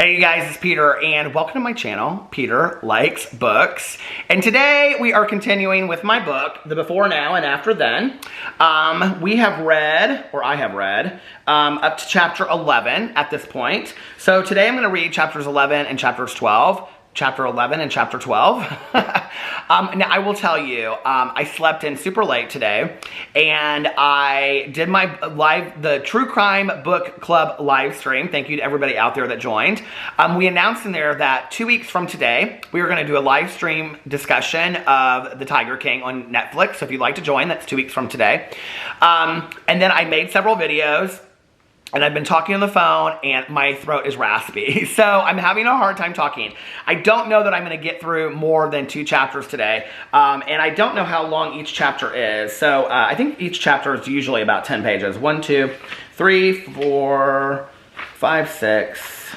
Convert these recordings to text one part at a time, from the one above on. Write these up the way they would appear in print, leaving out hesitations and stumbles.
Hey you guys, it's Peter and welcome to my channel, Peter Likes Books. And today we are continuing with my book, The Before Now and After Then. I have read up to chapter 11 at this point. So today I'm going to read chapters 11 and chapters 12. Chapter 11 and chapter 12. Now I will tell you, I slept in super late today and I did the True Crime Book Club live stream. Thank you to everybody out there that joined. We announced in there that 2 weeks from today, we were going to do a live stream discussion of The Tiger King on Netflix. So if you'd like to join, that's 2 weeks from today. And then I made several videos. And I've been talking on the phone and my throat is raspy. So I'm having a hard time talking. I don't know that I'm going to get through more than 2 chapters today. And I don't know how long each chapter is. So I think each chapter is usually about 10 pages. 1, 2, 3, 4, 5, 6,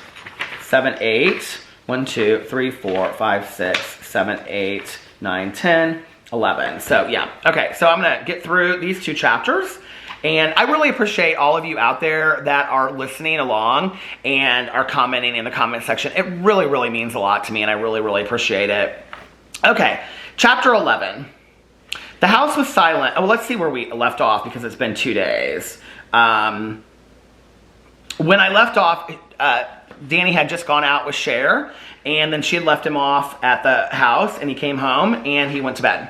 7, 8. 1, 2, 3, 4, 5, 6, 7, 8, 9, 10, 11. So yeah. Okay, so I'm going to get through these 2 chapters. And I really appreciate all of you out there that are listening along and are commenting in the comment section. It really, really means a lot to me, and I really, really appreciate it. Okay, chapter 11. The house was silent. Oh, let's see where we left off because it's been 2 days. When I left off, Danny had just gone out with Cher, and then she had left him off at the house, and he came home, and he went to bed.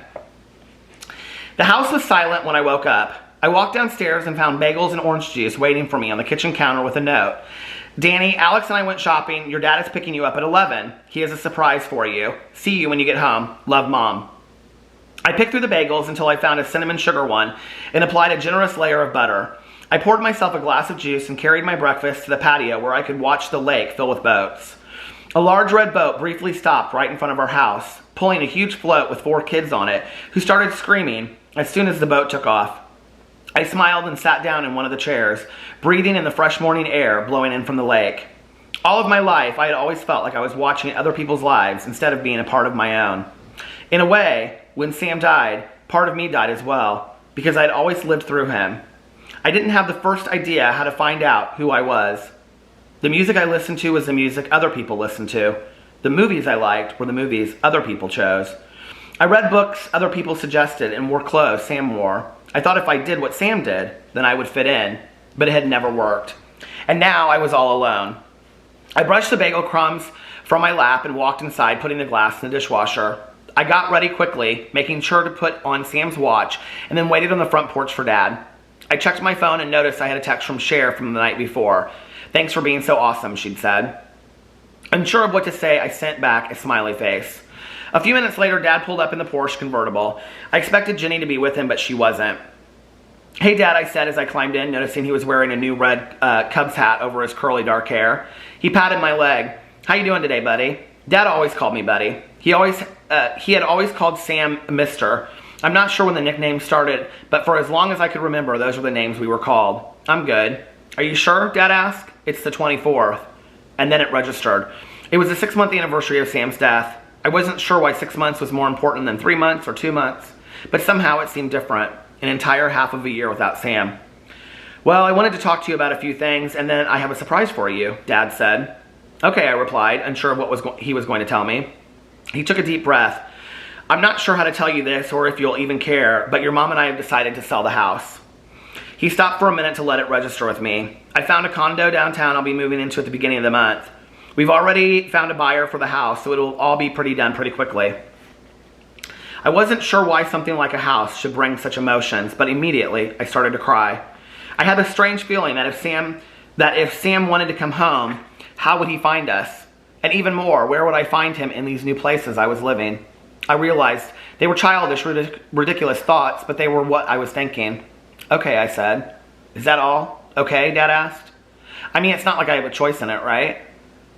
The house was silent when I woke up. I walked downstairs and found bagels and orange juice waiting for me on the kitchen counter with a note. Danny, Alex and I went shopping. Your dad is picking you up at 11. He has a surprise for you. See you when you get home. Love, Mom. I picked through the bagels until I found a cinnamon sugar one and applied a generous layer of butter. I poured myself a glass of juice and carried my breakfast to the patio where I could watch the lake fill with boats. A large red boat briefly stopped right in front of our house, pulling a huge float with 4 kids on it who started screaming as soon as the boat took off. I smiled and sat down in one of the chairs, breathing in the fresh morning air blowing in from the lake. All of my life, I had always felt like I was watching other people's lives instead of being a part of my own. In a way, when Sam died, part of me died as well, because I had always lived through him. I didn't have the first idea how to find out who I was. The music I listened to was the music other people listened to. The movies I liked were the movies other people chose. I read books other people suggested and wore clothes Sam wore. I thought if I did what Sam did, then I would fit in, but it had never worked. And now I was all alone. I brushed the bagel crumbs from my lap and walked inside, putting the glass in the dishwasher. I got ready quickly, making sure to put on Sam's watch, and then waited on the front porch for Dad. I checked my phone and noticed I had a text from Cher from the night before. Thanks for being so awesome, she'd said. Unsure of what to say, I sent back a smiley face. A few minutes later, Dad pulled up in the Porsche convertible. I expected Jenny to be with him, but she wasn't. Hey, Dad, I said as I climbed in, noticing he was wearing a new red Cubs hat over his curly dark hair. He patted my leg. How you doing today, buddy? Dad always called me buddy. He had always called Sam Mr. I'm not sure when the nickname started, but for as long as I could remember, those were the names we were called. I'm good. Are you sure? Dad asked. It's the 24th. And then it registered. It was the 6-month anniversary of Sam's death. I wasn't sure why 6 months was more important than 3 months or 2 months, but somehow it seemed different, an entire half of a year without Sam. Well, I wanted to talk to you about a few things, and then I have a surprise for you, Dad said. Okay, I replied, unsure of what he was going to tell me. He took a deep breath. I'm not sure how to tell you this or if you'll even care, but your mom and I have decided to sell the house. He stopped for a minute to let it register with me. I found a condo downtown I'll be moving into at the beginning of the month. We've already found a buyer for the house, so it'll all be done pretty quickly. I wasn't sure why something like a house should bring such emotions, but immediately I started to cry. I had a strange feeling that if Sam wanted to come home, how would he find us? And even more, where would I find him in these new places I was living? I realized they were childish, ridiculous thoughts, but they were what I was thinking. Okay, I said. Is that all? Okay, Dad asked. I mean, it's not like I have a choice in it, right?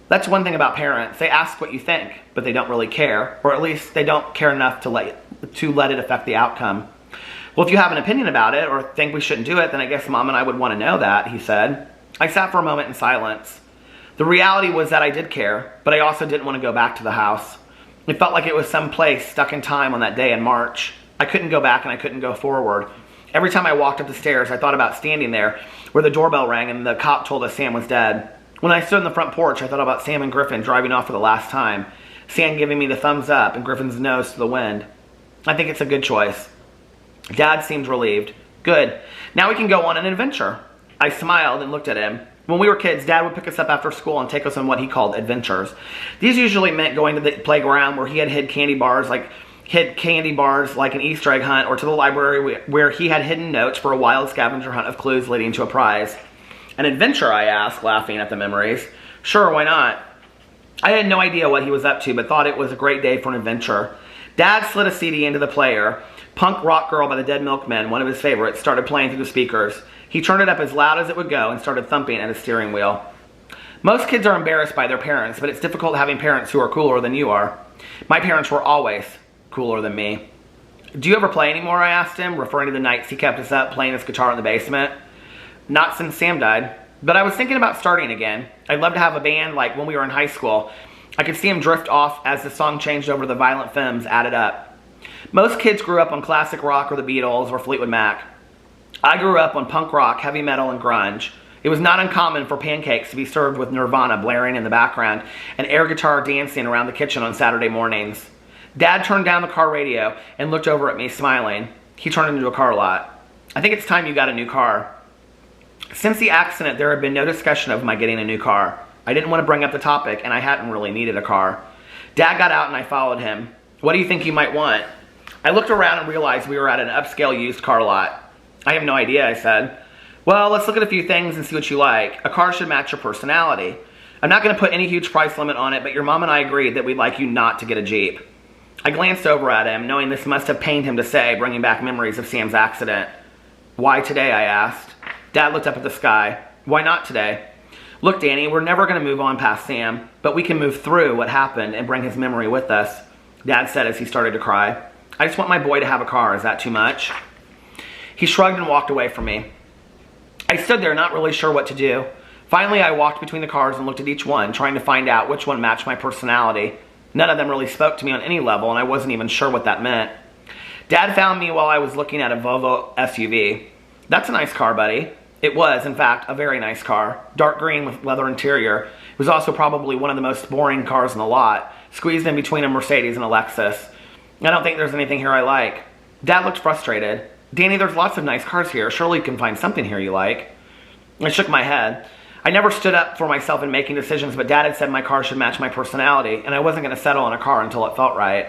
That's one thing about parents. They ask what you think, but they don't really care. Or at least they don't care enough to let it affect the outcome. Well, if you have an opinion about it or think we shouldn't do it, then I guess Mom and I would want to know that, he said. I sat for a moment in silence. The reality was that I did care, but I also didn't want to go back to the house. It felt like it was some place stuck in time on that day in March. I couldn't go back and I couldn't go forward. Every time I walked up the stairs, I thought about standing there where the doorbell rang and the cop told us Sam was dead. When I stood on the front porch, I thought about Sam and Griffin driving off for the last time. Sam giving me the thumbs up and Griffin's nose to the wind. I think it's a good choice. Dad seemed relieved. Good. Now we can go on an adventure. I smiled and looked at him. When we were kids, Dad would pick us up after school and take us on what he called adventures. These usually meant going to the playground where he had hid candy bars like an Easter egg hunt, or to the library where he had hidden notes for a wild scavenger hunt of clues leading to a prize. An adventure, I asked, laughing at the memories. Sure, why not? I had no idea what he was up to, but thought it was a great day for an adventure. Dad slid a CD into the player. Punk Rock Girl by the Dead Milkmen, one of his favorites, started playing through the speakers. He turned it up as loud as it would go and started thumping at his steering wheel. Most kids are embarrassed by their parents, but it's difficult having parents who are cooler than you are. My parents were always cooler than me. Do you ever play anymore, I asked him, referring to the nights he kept us up playing his guitar in the basement. Not since Sam died, but I was thinking about starting again. I'd love to have a band like when we were in high school. I could see him drift off as the song changed over to the Violent Femmes added up. Most kids grew up on classic rock or the Beatles or Fleetwood Mac. I grew up on punk rock, heavy metal, and grunge. It was not uncommon for pancakes to be served with Nirvana blaring in the background and air guitar dancing around the kitchen on Saturday mornings. Dad turned down the car radio and looked over at me, smiling. He turned into a car lot. I think it's time you got a new car. Since the accident, there had been no discussion of my getting a new car. I didn't want to bring up the topic, and I hadn't really needed a car. Dad got out and I followed him. What do you think you might want? I looked around and realized we were at an upscale used car lot. I have no idea, I said. Well, let's look at a few things and see what you like. A car should match your personality. I'm not going to put any huge price limit on it, but your mom and I agreed that we'd like you not to get a Jeep. I glanced over at him, knowing this must have pained him to say, bringing back memories of Sam's accident. Why today, I asked. Dad looked up at the sky. Why not today? Look, Danny, we're never going to move on past Sam, but we can move through what happened and bring his memory with us, Dad said as he started to cry. I just want my boy to have a car. Is that too much? He shrugged and walked away from me. I stood there not really sure what to do. Finally, I walked between the cars and looked at each one, trying to find out which one matched my personality. None of them really spoke to me on any level, and I wasn't even sure what that meant. Dad found me while I was looking at a Volvo SUV. That's a nice car, buddy. It was, in fact, a very nice car. Dark green with leather interior. It was also probably one of the most boring cars in the lot, squeezed in between a Mercedes and a Lexus. I don't think there's anything here I like. Dad looked frustrated. Danny, there's lots of nice cars here. Surely you can find something here you like. I shook my head. I never stood up for myself in making decisions, but Dad had said my car should match my personality, and I wasn't going to settle on a car until it felt right.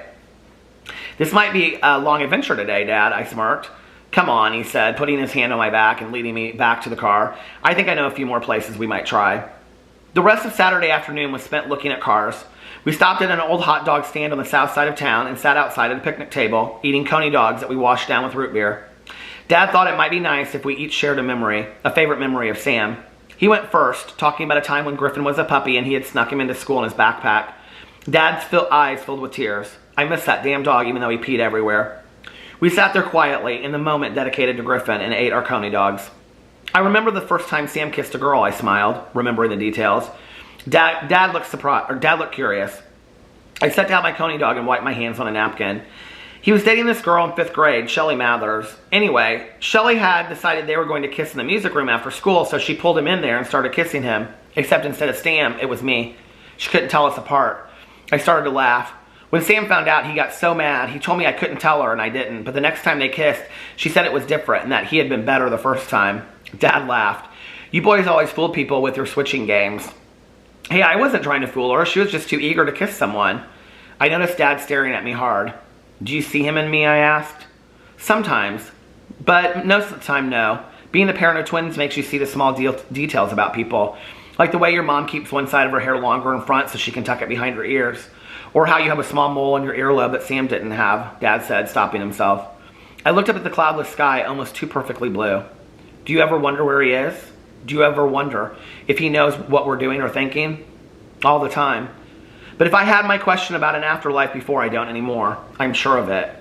This might be a long adventure today, Dad, I smirked. Come on, he said, putting his hand on my back and leading me back to the car. I think I know a few more places we might try. The rest of Saturday afternoon was spent looking at cars. We stopped at an old hot dog stand on the south side of town and sat outside at a picnic table, eating coney dogs that we washed down with root beer. Dad thought it might be nice if we each shared a memory, a favorite memory of Sam. He went first, talking about a time when Griffin was a puppy and he had snuck him into school in his backpack. Dad's eyes filled with tears. I missed that damn dog even though he peed everywhere. We sat there quietly in the moment dedicated to Griffin and ate our coney dogs. I remember the first time Sam kissed a girl, I smiled, remembering the details. Dad looked surprised, or Dad looked curious. I set down my coney dog and wiped my hands on a napkin. He was dating this girl in 5th grade, Shelly Mathers. Anyway, Shelly had decided they were going to kiss in the music room after school, so she pulled him in there and started kissing him. Except instead of Sam, it was me. She couldn't tell us apart. I started to laugh. When Sam found out, he got so mad. He told me I couldn't tell her, and I didn't. But the next time they kissed, she said it was different and that he had been better the first time. Dad laughed. You boys always fooled people with your switching games. Hey, I wasn't trying to fool her. She was just too eager to kiss someone. I noticed Dad staring at me hard. Do you see him in me, I asked. Sometimes. But most of the time, no. Being the parent of twins makes you see the small details about people. Like the way your mom keeps one side of her hair longer in front so she can tuck it behind her ears. Or how you have a small mole in your earlobe that Sam didn't have, Dad said, stopping himself. I looked up at the cloudless sky, almost too perfectly blue. Do you ever wonder where he is? Do you ever wonder if he knows what we're doing or thinking? All the time. But if I had my question about an afterlife before, I don't anymore. I'm sure of it.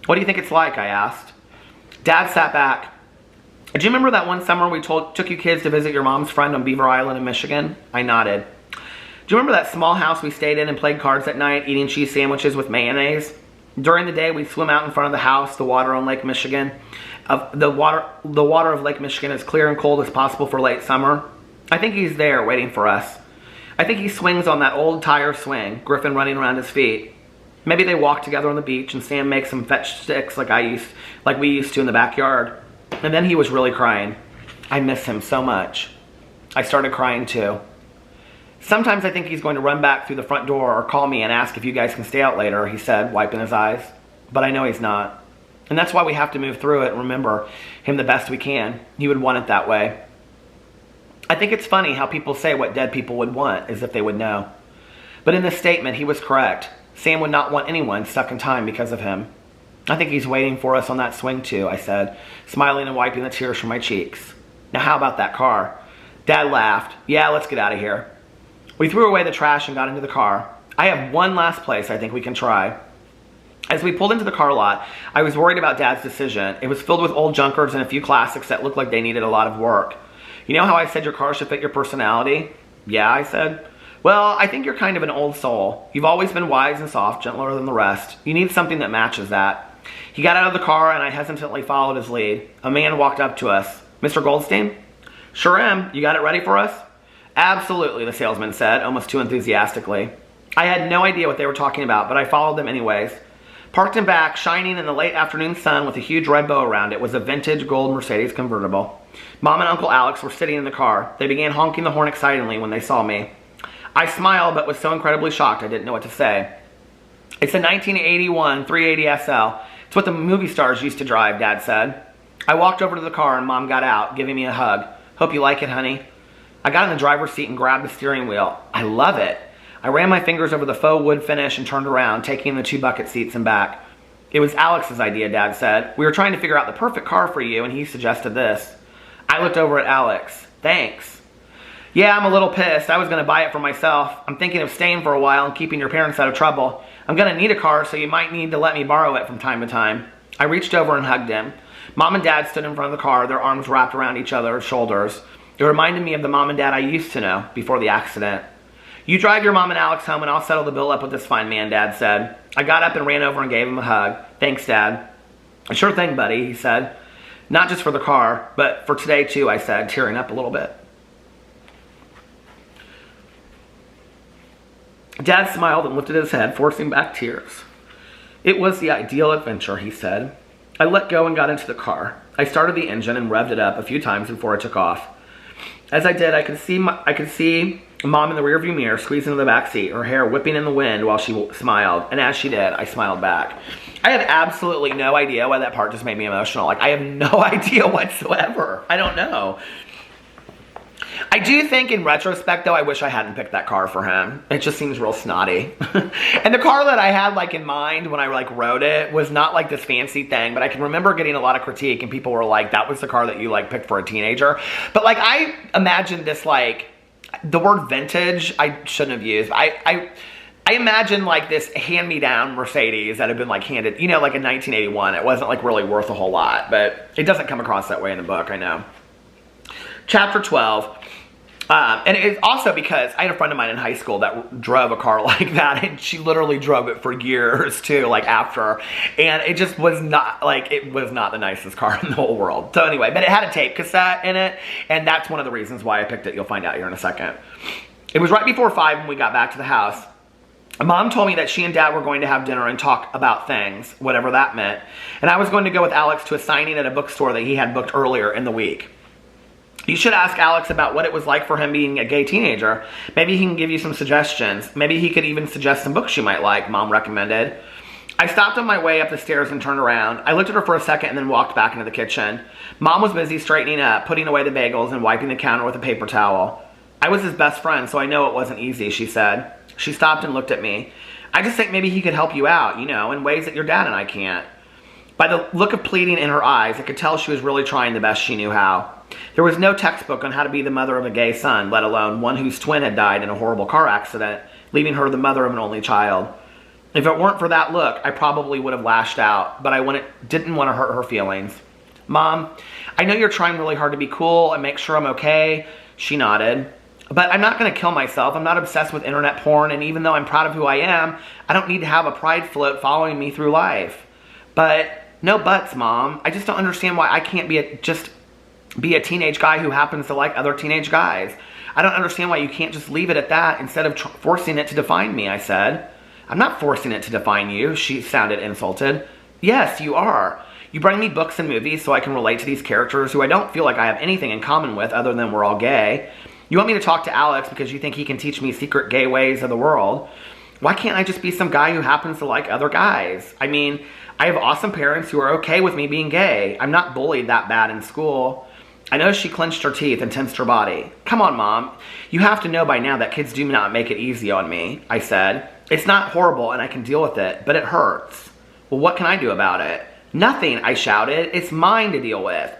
What do you think it's like, I asked. Dad sat back. Do you remember that one summer we took you kids to visit your mom's friend on Beaver Island in Michigan? I nodded. Do you remember that small house we stayed in and played cards at night, eating cheese sandwiches with mayonnaise? During the day, we'd swim out in front of the house, the water on Lake Michigan. The water of Lake Michigan is clear and cold as possible for late summer. I think he's there waiting for us. I think he swings on that old tire swing, Griffin running around his feet. Maybe they walk together on the beach and Sam makes some fetch sticks like we used to in the backyard. And then he was really crying. I miss him so much. I started crying too. Sometimes I think he's going to run back through the front door or call me and ask if you guys can stay out later, he said, wiping his eyes. But I know he's not. And that's why we have to move through it and remember him the best we can. He would want it that way. I think it's funny how people say what dead people would want as if they would know. But in this statement, he was correct. Sam would not want anyone stuck in time because of him. I think he's waiting for us on that swing too, I said, smiling and wiping the tears from my cheeks. Now how about that car? Dad laughed. Yeah, let's get out of here. We threw away the trash and got into the car. I have one last place I think we can try. As we pulled into the car lot, I was worried about Dad's decision. It was filled with old junkers and a few classics that looked like they needed a lot of work. You know how I said your car should fit your personality? Yeah, I said. Well, I think you're kind of an old soul. You've always been wise and soft, gentler than the rest. You need something that matches that. He got out of the car and I hesitantly followed his lead. A man walked up to us. Mr. Goldstein? Sure am. You got it ready for us? Absolutely, the salesman said, almost too enthusiastically. I had no idea what they were talking about, but I followed them anyways. Parked in back, shining in the late afternoon sun with a huge red bow around it, was a vintage gold Mercedes convertible. Mom and Uncle Alex were sitting in the car. They began honking the horn excitedly when they saw me. I smiled, but was so incredibly shocked I didn't know what to say. It's a 1981 380 SL. It's what the movie stars used to drive, Dad said. I walked over to the car and Mom got out, giving me a hug. Hope you like it, honey. I got in the driver's seat and grabbed the steering wheel. I love it. I ran my fingers over the faux wood finish and turned around, taking the two bucket seats in back. It was Alex's idea, Dad said. We were trying to figure out the perfect car for you, and he suggested this. I looked over at Alex. Thanks. Yeah, I'm a little pissed. I was going to buy it for myself. I'm thinking of staying for a while and keeping your parents out of trouble. I'm going to need a car, so you might need to let me borrow it from time to time. I reached over and hugged him. Mom and Dad stood in front of the car, their arms wrapped around each other's shoulders. It reminded me of the Mom and Dad I used to know before the accident. You drive your Mom and Alex home and I'll settle the bill up with this fine man, Dad said. I got up and ran over and gave him a hug. Thanks, Dad. Sure thing, buddy, he said. Not just for the car, but for today too, I said, tearing up a little bit. Dad smiled and lifted his head, forcing back tears. It was the ideal adventure, he said. I let go and got into the car. I started the engine and revved it up a few times before it took off. As I did, I could see Mom in the rearview mirror squeezing into the back seat, her hair whipping in the wind while she smiled. And as she did, I smiled back. I have absolutely no idea why that part just made me emotional. Like, I have no idea whatsoever. I don't know. I do think in retrospect, though, I wish I hadn't picked that car for him. It just seems real snotty. And the car that I had like in mind when I like wrote it was not like this fancy thing, but I can remember getting a lot of critique and people were like, that was the car that you like picked for a teenager. But like, I imagined this like, the word vintage, I shouldn't have used. I imagine like this hand-me-down Mercedes that had been like handed, you know, like in 1981. It wasn't like really worth a whole lot, but it doesn't come across that way in the book, I know. Chapter 12. And it's also because I had a friend of mine in high school that drove a car like that, and she literally drove it for years too, like after, and it just was not, like, it was not the nicest car in the whole world. So anyway, but it had a tape cassette in it, and that's one of the reasons why I picked it. You'll find out here in a second. It was right before 5 when we got back to the house. Mom told me that she and Dad were going to have dinner and talk about things, whatever that meant, and I was going to go with Alex to a signing at a bookstore that he had booked earlier in the week. You should ask Alex about what it was like for him being a gay teenager. Maybe he can give you some suggestions. Maybe he could even suggest some books you might like, Mom recommended. I stopped on my way up the stairs and turned around. I looked at her for a second and then walked back into the kitchen. Mom was busy straightening up, putting away the bagels and wiping the counter with a paper towel. I was his best friend, so I know it wasn't easy, she said. She stopped and looked at me. I just think maybe he could help you out, you know, in ways that your dad and I can't. By the look of pleading in her eyes, I could tell she was really trying the best she knew how. There was no textbook on how to be the mother of a gay son, let alone one whose twin had died in a horrible car accident, leaving her the mother of an only child. If it weren't for that look, I probably would have lashed out, but I didn't want to hurt her feelings. Mom, I know you're trying really hard to be cool and make sure I'm okay. She nodded. But I'm not going to kill myself. I'm not obsessed with internet porn, and even though I'm proud of who I am, I don't need to have a pride float following me through life. But no buts, Mom. I just don't understand why I can't be a teenage guy who happens to like other teenage guys. I don't understand why you can't just leave it at that instead of forcing it to define me, I said. I'm not forcing it to define you, she sounded insulted. Yes, you are. You bring me books and movies so I can relate to these characters who I don't feel like I have anything in common with other than we're all gay. You want me to talk to Alex because you think he can teach me secret gay ways of the world. Why can't I just be some guy who happens to like other guys? I mean, I have awesome parents who are okay with me being gay. I'm not bullied that bad in school. I know she clenched her teeth and tensed her body. Come on, Mom. You have to know by now that kids do not make it easy on me, I said. It's not horrible and I can deal with it, but it hurts. Well, what can I do about it? Nothing, I shouted. It's mine to deal with.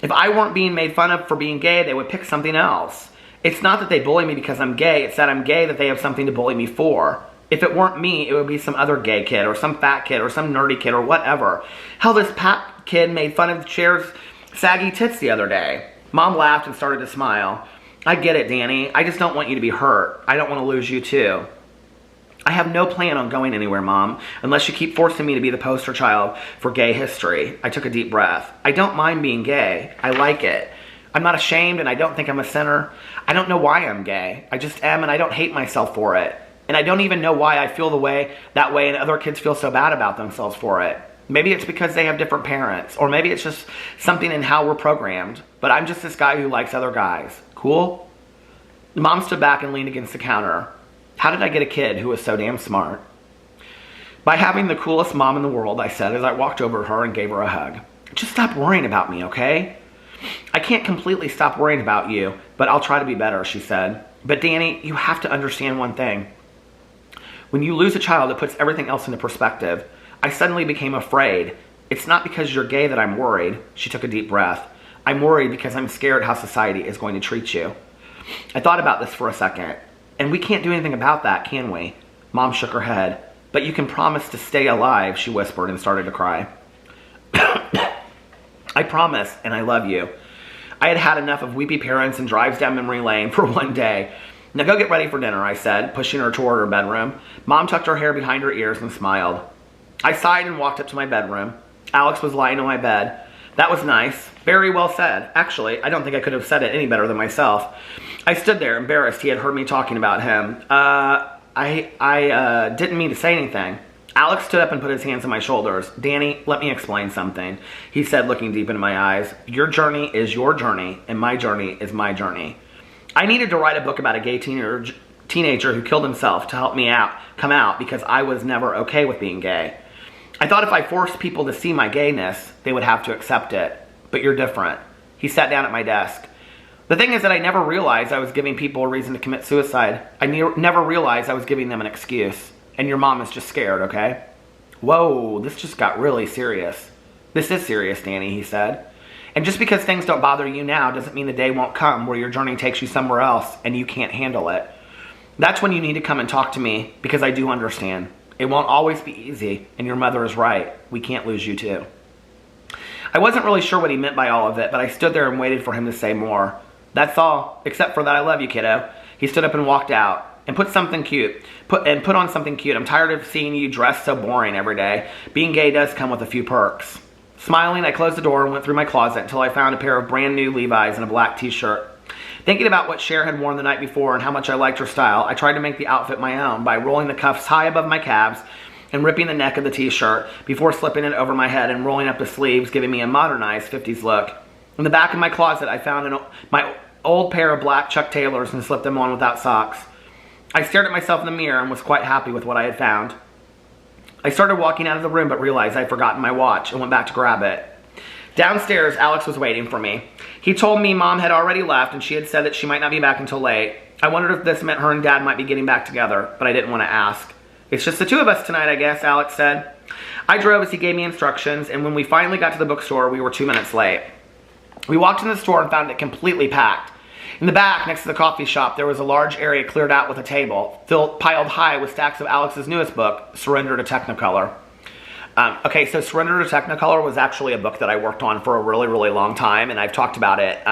If I weren't being made fun of for being gay, they would pick something else. It's not that they bully me because I'm gay. It's that I'm gay that they have something to bully me for. If it weren't me, it would be some other gay kid or some fat kid or some nerdy kid or whatever. Hell, this Pat kid made fun of Cher's saggy tits the other day. Mom laughed and started to smile. I get it, Danny. I just don't want you to be hurt. I don't want to lose you too. I have no plan on going anywhere, Mom, unless you keep forcing me to be the poster child for gay history. I took a deep breath. I don't mind being gay. I like it. I'm not ashamed and I don't think I'm a sinner. I don't know why I'm gay. I just am and I don't hate myself for it. And I don't even know why I feel that way and other kids feel so bad about themselves for it. Maybe it's because they have different parents, or maybe it's just something in how we're programmed. But I'm just this guy who likes other guys. Cool? Mom stood back and leaned against the counter. How did I get a kid who was so damn smart? By having the coolest mom in the world, I said as I walked over to her and gave her a hug. Just stop worrying about me, okay? I can't completely stop worrying about you, but I'll try to be better, she said. But Danny, you have to understand one thing. When you lose a child, it puts everything else into perspective. I suddenly became afraid. It's not because you're gay that I'm worried. She took a deep breath. I'm worried because I'm scared how society is going to treat you. I thought about this for a second. And we can't do anything about that, can we? Mom shook her head. But you can promise to stay alive, she whispered and started to cry. I promise, and I love you. I had had enough of weepy parents and drives down memory lane for one day. Now go get ready for dinner, I said, pushing her toward her bedroom. Mom tucked her hair behind her ears and smiled. I sighed and walked up to my bedroom. Alex was lying on my bed. That was nice. Very well said. Actually, I don't think I could have said it any better than myself. I stood there, embarrassed. He had heard me talking about him. I didn't mean to say anything. Alex stood up and put his hands on my shoulders. Danny, let me explain something, he said, looking deep into my eyes. Your journey is your journey, and my journey is my journey. I needed to write a book about a gay teenager who killed himself to help me come out because I was never okay with being gay. I thought if I forced people to see my gayness, they would have to accept it. But you're different. He sat down at my desk. The thing is that I never realized I was giving people a reason to commit suicide. I never realized I was giving them an excuse. And your mom is just scared, okay? Whoa, this just got really serious. This is serious, Danny, he said. And just because things don't bother you now doesn't mean the day won't come where your journey takes you somewhere else and you can't handle it. That's when you need to come and talk to me because I do understand. It won't always be easy, and your mother is right. We can't lose you too. I wasn't really sure what he meant by all of it, but I stood there and waited for him to say more. That's all, except for that I love you, kiddo. He stood up and walked out and put on something cute. I'm tired of seeing you dressed so boring every day. Being gay does come with a few perks. Smiling, I closed the door and went through my closet until I found a pair of brand new Levi's and a black t-shirt. Thinking about what Cher had worn the night before and how much I liked her style, I tried to make the outfit my own by rolling the cuffs high above my calves and ripping the neck of the t-shirt before slipping it over my head and rolling up the sleeves, giving me a modernized 50s look. In the back of my closet, I found my old pair of black Chuck Taylors and slipped them on without socks. I stared at myself in the mirror and was quite happy with what I had found. I started walking out of the room but realized I'd forgotten my watch and went back to grab it. Downstairs, Alex was waiting for me. He told me Mom had already left and she had said that she might not be back until late. I wondered if this meant her and Dad might be getting back together, but I didn't want to ask. It's just the two of us tonight, I guess, Alex said. I drove as he gave me instructions, and when we finally got to the bookstore, we were 2 minutes late. We walked in the store and found it completely packed. In the back, next to the coffee shop, there was a large area cleared out with a table, piled high with stacks of Alex's newest book, Surrender to Technicolor. Okay, so Surrender to Technicolor was actually a book that I worked on for a really, really long time, and I've talked about it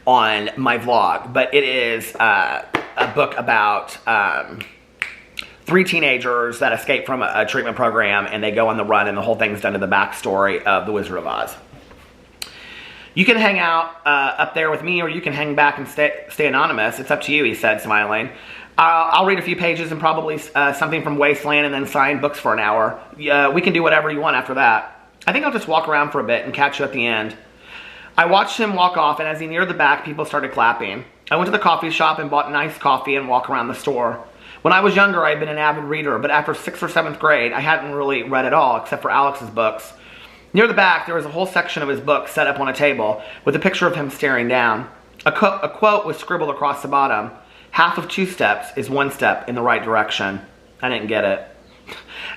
on my vlog. But it is a book about 3 teenagers that escape from a treatment program, and they go on the run, and the whole thing's done to the backstory of The Wizard of Oz. You can hang out up there with me, or you can hang back and stay anonymous. It's up to you, he said, smiling. I'll read a few pages and probably something from Wasteland and then sign books for an hour. We can do whatever you want after that. I think I'll just walk around for a bit and catch you at the end. I watched him walk off, and as he neared the back, people started clapping. I went to the coffee shop and bought nice coffee and walked around the store. When I was younger, I had been an avid reader, but after 6th or 7th grade, I hadn't really read at all, except for Alex's books. Near the back, there was a whole section of his books set up on a table with a picture of him staring down. A quote was scribbled across the bottom. Half of 2 steps is 1 step in the right direction. I didn't get it.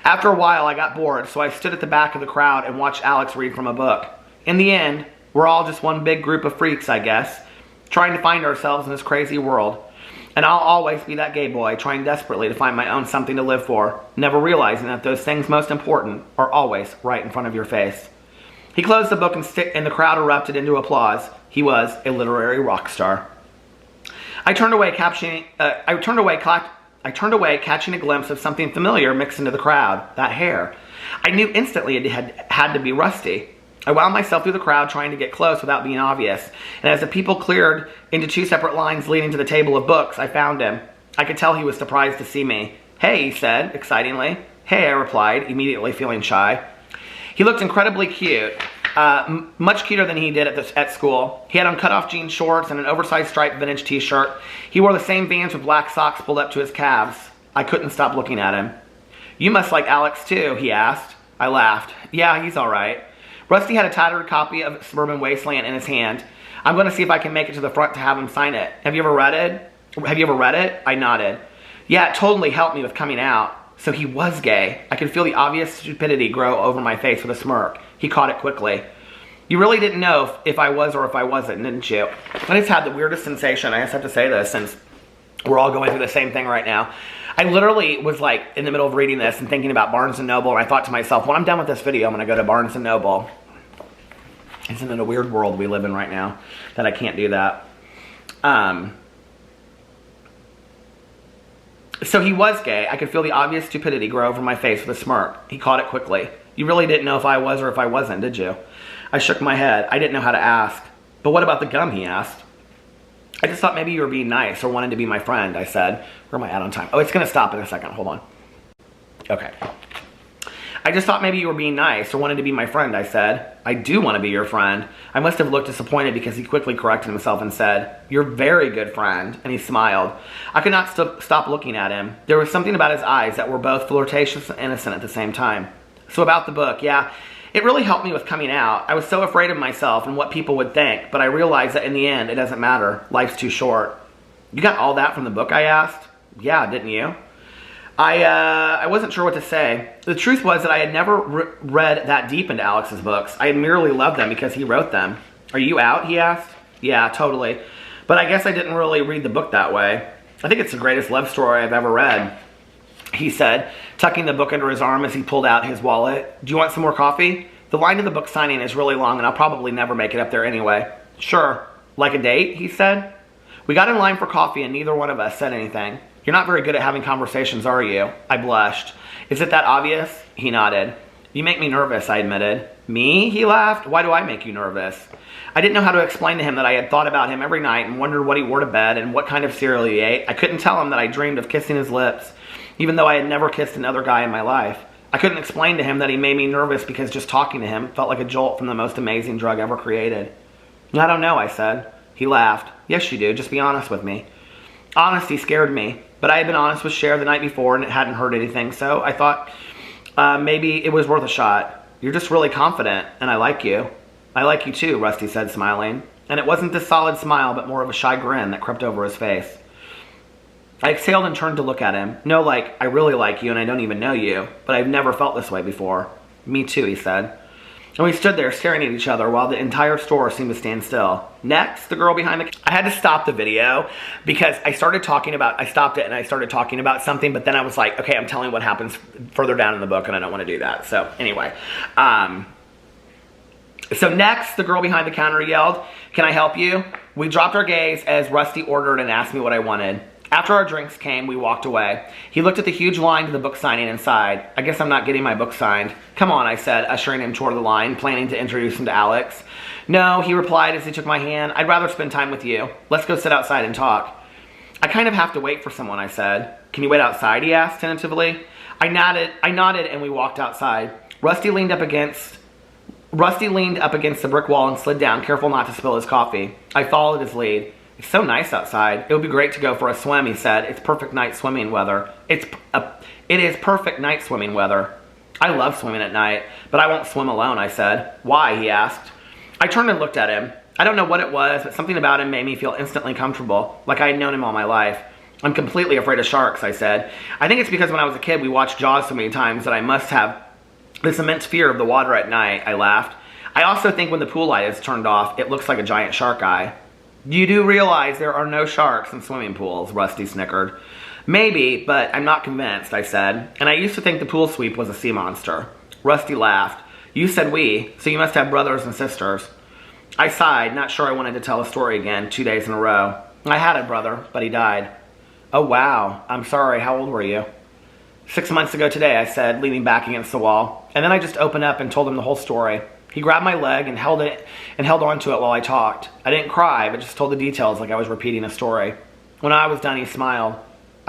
After a while, I got bored, so I stood at the back of the crowd and watched Alex read from a book. In the end, we're all just one big group of freaks, I guess, trying to find ourselves in this crazy world. And I'll always be that gay boy, trying desperately to find my own something to live for, never realizing that those things most important are always right in front of your face. He closed the book and the crowd erupted into applause. He was a literary rock star. I turned away catching a glimpse of something familiar mixed into the crowd. That hair. I knew instantly it had to be Rusty. I wound myself through the crowd trying to get close without being obvious, and as the people cleared into 2 separate lines leading to the table of books, I found him. I could tell he was surprised to see me. "Hey," he said, excitingly. "Hey," I replied, immediately feeling shy. He looked incredibly cute. Much cuter than he did at school. He had on cut-off jean shorts and an oversized striped vintage t-shirt. He wore the same Vans with black socks pulled up to his calves. I couldn't stop looking at him. "You must like Alex too," he asked. I laughed. "Yeah, he's all right." Rusty had a tattered copy of Suburban Wasteland in his hand. "I'm going to see if I can make it to the front to have him sign it. Have you ever read it?" I nodded. "Yeah, it totally helped me with coming out." So he was gay. I could feel the obvious stupidity grow over my face with a smirk. He caught it quickly. "You really didn't know if I was or if I wasn't, didn't you?" I just had the weirdest sensation. I just have to say this since we're all going through the same thing right now. I literally was like in the middle of reading this and thinking about Barnes & Noble, and I thought to myself, when I'm done with this video, I'm going to go to Barnes & Noble. Isn't it a weird world we live in right now that I can't do that? So he was gay. I could feel the obvious stupidity grow over my face with a smirk. He caught it quickly. "You really didn't know if I was or if I wasn't, did you?" I shook my head. I didn't know how to ask. "But what about the gum?" he asked. "I just thought maybe you were being nice or wanted to be my friend," I said. Where am I at on time? Oh, it's going to stop in a second. Hold on. Okay. "I just thought maybe you were being nice or wanted to be my friend," I said. "I do want to be your friend." I must have looked disappointed because he quickly corrected himself and said, "You're a very good friend," and he smiled. I could not stop looking at him. There was something about his eyes that were both flirtatious and innocent at the same time. So about the book, yeah, it really helped me with coming out. I was so afraid of myself and what people would think, but I realized that in the end, it doesn't matter. Life's too short. "You got all that from the book?" I asked. "Yeah, didn't you?" I wasn't sure what to say. The truth was that I had never read that deep into Alex's books. I had merely loved them because he wrote them. "Are you out?" he asked. "Yeah, totally. But I guess I didn't really read the book that way. I think it's the greatest love story I've ever read," he said, tucking the book under his arm as he pulled out his wallet. "Do you want some more coffee? The line to the book signing is really long and I'll probably never make it up there anyway." "Sure. Like a date?" he said. We got in line for coffee and neither one of us said anything. "You're not very good at having conversations, are you?" I blushed. "Is it that obvious?" He nodded. "You make me nervous," I admitted. "Me?" he laughed. "Why do I make you nervous?" I didn't know how to explain to him that I had thought about him every night and wondered what he wore to bed and what kind of cereal he ate. I couldn't tell him that I dreamed of kissing his lips, even though I had never kissed another guy in my life. I couldn't explain to him that he made me nervous because just talking to him felt like a jolt from the most amazing drug ever created. "I don't know," I said. He laughed. "Yes, you do. Just be honest with me." Honesty scared me, but I had been honest with Cher the night before and it hadn't hurt anything, so I thought maybe it was worth a shot. "You're just really confident, and I like you." "I like you too," Rusty said, smiling. And it wasn't this solid smile, but more of a shy grin that crept over his face. I exhaled and turned to look at him. "No, like, I really like you and I don't even know you, but I've never felt this way before." "Me too," he said. And we stood there staring at each other while the entire store seemed to stand still. Next, the girl behind the... I had to stop the video because I stopped it and I started talking about something, but then I was like, okay, I'm telling what happens further down in the book and I don't want to do that. So anyway, so next, the girl behind the counter yelled, "Can I help you?" We dropped our gaze as Rusty ordered and asked me what I wanted. After our drinks came, we walked away. He looked at the huge line to the book signing and sighed. I guess I'm not getting my book signed. Come on, I said, ushering him toward the line, planning to introduce him to Alex. No, he replied as he took my hand. I'd rather spend time with you. Let's go sit outside and talk. I kind of have to wait for someone, I said. Can you wait outside, he asked tentatively. I nodded and we walked outside. Rusty leaned up against the brick wall and slid down, careful not to spill his coffee. I followed his lead. It's so nice outside. It would be great to go for a swim, he said. It's perfect night swimming weather. It is perfect night swimming weather. I love swimming at night, but I won't swim alone, I said. Why, he asked. I turned and looked at him. I don't know what it was, but something about him made me feel instantly comfortable, like I had known him all my life. I'm completely afraid of sharks, I said. I think it's because when I was a kid, we watched Jaws so many times that I must have this immense fear of the water at night, I laughed. I also think when the pool light is turned off, it looks like a giant shark eye. You do realize there are no sharks in swimming pools, Rusty snickered. Maybe, but I'm not convinced, I said. And I used to think the pool sweep was a sea monster. Rusty laughed. You said we, so you must have brothers and sisters. I sighed, not sure I wanted to tell a story again 2 days in a row. I had a brother, but he died. Oh wow, I'm sorry, how old were you? 6 months ago today, I said, leaning back against the wall. And then I just opened up and told him the whole story. He grabbed my leg and held onto it while I talked. I didn't cry, but just told the details like I was repeating a story. When I was done, he smiled.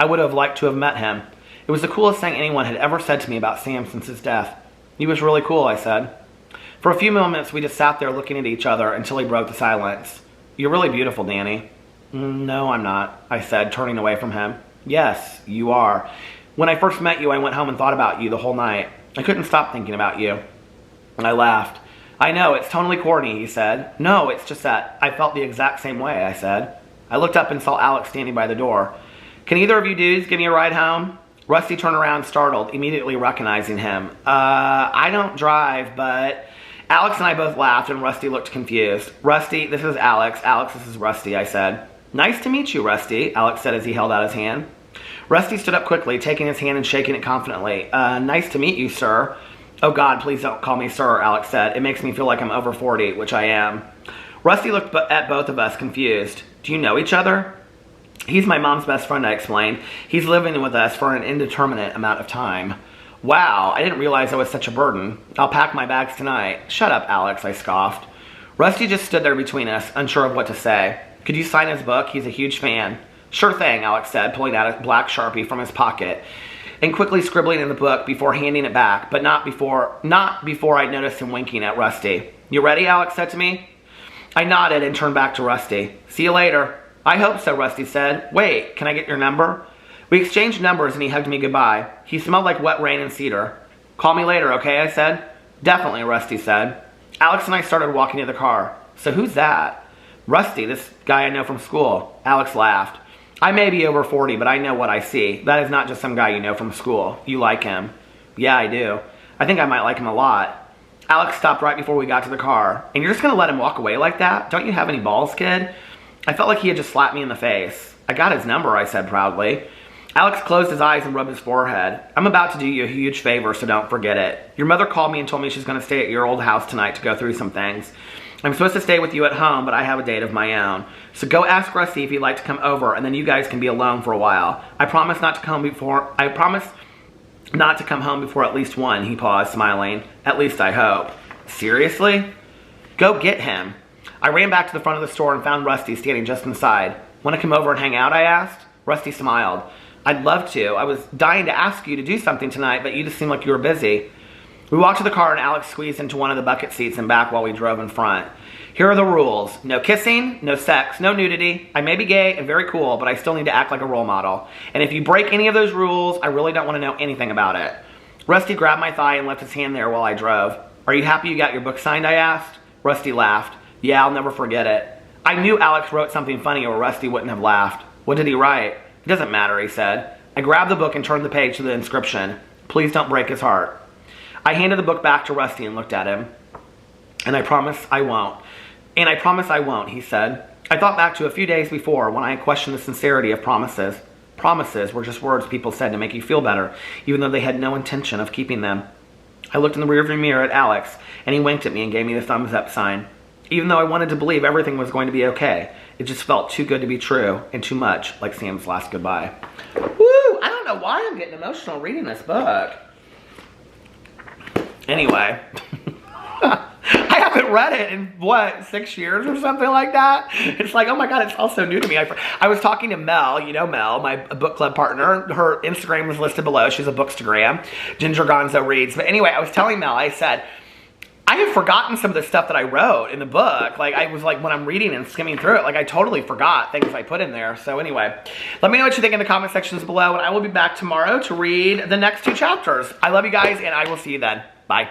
I would have liked to have met him. It was the coolest thing anyone had ever said to me about Sam since his death. He was really cool, I said. For a few moments, we just sat there looking at each other until he broke the silence. You're really beautiful, Danny. No, I'm not, I said, turning away from him. Yes, you are. When I first met you, I went home and thought about you the whole night. I couldn't stop thinking about you. And I laughed. I know, it's totally corny, he said. No, it's just that I felt the exact same way, I said. I looked up and saw Alex standing by the door. Can either of you dudes give me a ride home? Rusty turned around, startled, immediately recognizing him. I don't drive, but... Alex and I both laughed, and Rusty looked confused. Rusty, this is Alex. Alex, this is Rusty, I said. Nice to meet you, Rusty, Alex said as he held out his hand. Rusty stood up quickly, taking his hand and shaking it confidently. Nice to meet you, sir. Oh God, please don't call me sir, Alex said. It makes me feel like I'm over 40, which I am. Rusty looked at both of us, confused. Do you know each other? He's my mom's best friend, I explained. He's living with us for an indeterminate amount of time. Wow, I didn't realize I was such a burden. I'll pack my bags tonight. Shut up, Alex, I scoffed. Rusty just stood there between us, unsure of what to say. Could you sign his book? He's a huge fan. Sure thing, Alex said, pulling out a black Sharpie from his pocket and quickly scribbling in the book before handing it back, but not before I noticed him winking at Rusty. You ready, Alex said to me. I nodded and turned back to Rusty. See you later. I hope so, Rusty said. Wait, can I get your number? We exchanged numbers and he hugged me goodbye. He smelled like wet rain and cedar. Call me later, okay, I said. Definitely, Rusty said. Alex and I started walking to the car. So who's that? Rusty, this guy I know from school. Alex laughed. I may be over 40, but I know what I see. That is not just some guy you know from school. You like him. Yeah, I do. I think I might like him a lot. Alex stopped right before we got to the car. And you're just going to let him walk away like that? Don't you have any balls, kid? I felt like he had just slapped me in the face. I got his number, I said proudly. Alex closed his eyes and rubbed his forehead. I'm about to do you a huge favor, so don't forget it. Your mother called me and told me she's going to stay at your old house tonight to go through some things. I'm supposed to stay with you at home, but I have a date of my own. So go ask Rusty if he'd like to come over, and then you guys can be alone for a while. I promise not to come home before at least 1, he paused, smiling. At least I hope. Seriously? Go get him. I ran back to the front of the store and found Rusty standing just inside. Want to come over and hang out, I asked. Rusty smiled. I'd love to. I was dying to ask you to do something tonight, but you just seemed like you were busy. We walked to the car and Alex squeezed into one of the bucket seats and back while we drove in front. Here are the rules. No kissing, no sex, no nudity. I may be gay and very cool, but I still need to act like a role model. And if you break any of those rules, I really don't want to know anything about it. Rusty grabbed my thigh and left his hand there while I drove. Are you happy you got your book signed, I asked. Rusty laughed. Yeah, I'll never forget it. I knew Alex wrote something funny or Rusty wouldn't have laughed. What did he write? It doesn't matter, he said. I grabbed the book and turned the page to the inscription. Please don't break his heart. I handed the book back to Rusty and looked at him. And I promise I won't. And I promise I won't, he said. I thought back to a few days before when I questioned the sincerity of promises. Promises were just words people said to make you feel better, even though they had no intention of keeping them. I looked in the rearview mirror at Alex, and he winked at me and gave me the thumbs up sign. Even though I wanted to believe everything was going to be okay. It just felt too good to be true and too much like Sam's last goodbye. Woo! I don't know why I'm getting emotional reading this book. Anyway. I haven't read it in, what, 6 years or something like that? It's like, oh my God, it's all so new to me. I was talking to Mel, you know Mel, my book club partner. Her Instagram was listed below. She's a BOOKSTAGRAM, GingerGonzoReads. But anyway, I was telling Mel, I said, I have forgotten some of the stuff that I wrote in the book. Like, I was like, when I'm reading and skimming through it, like, I totally forgot things I put in there. So anyway, let me know what you think in the comment sections below, and I will be back tomorrow to read the next 2 chapters. I love you guys, and I will see you then. Bye.